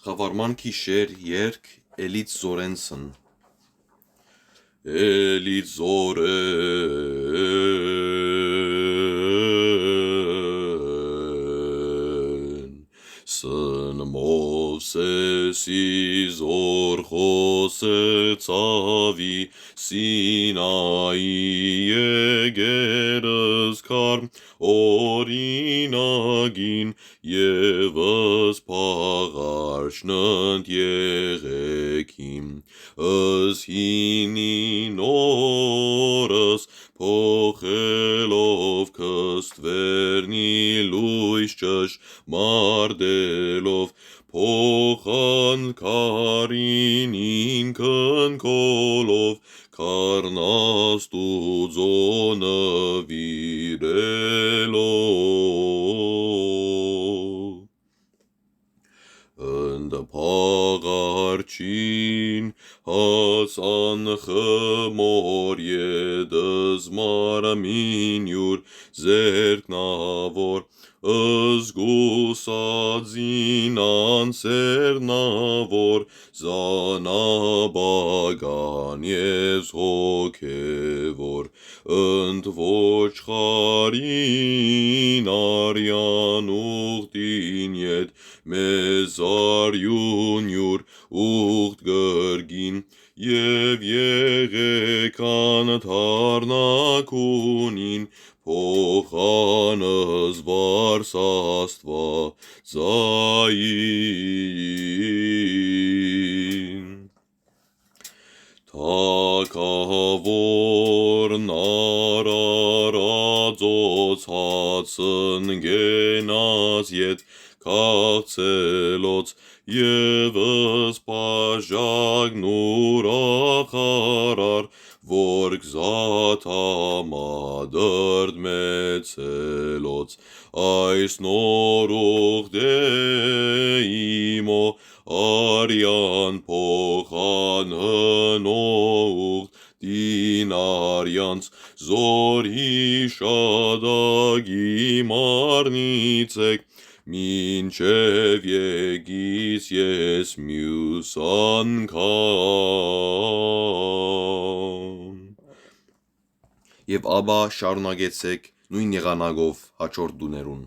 Խավարման գիշեր երգ Էլից Զորենսն Էլից Զորեն Սն Մովսեսի զոր խոսեցավի Սինայի եգերս քար օրինագին Եվս փաղարշնըտ եղեքիմ Ըս հինին օրս փոխելով կստվերնի լույս ճշմարտելով փոխան քարինին կնկոլով քառնաստուձոնը վիրելով ընդ փաղարչին հասան խմոր ետզմար մինյուր զերքնավոր զգուսածին անսերնավոր զանաբագան ես հոգևոր ընդ ոչխարին արյան ուղտին ետ մեզարյուն յուր ուղտ գրգին և եղեկան թարնակունին փոխանս վարսաստվածային Թագավորն արարածոց հացն գենաց ետ քաղցելոց Եվս պաժագն ուրախարար որ գզաթամադրդ մեծելոց այս նոր ուղդեիմո արյան փոխան հնոուղդ դինարյանց զորի շադագի մարնիցեք մինչև եկիս ես մյուս անգամ Եվ ապա շարունակեցեք նույն եղանակով հաջորդ դուներուն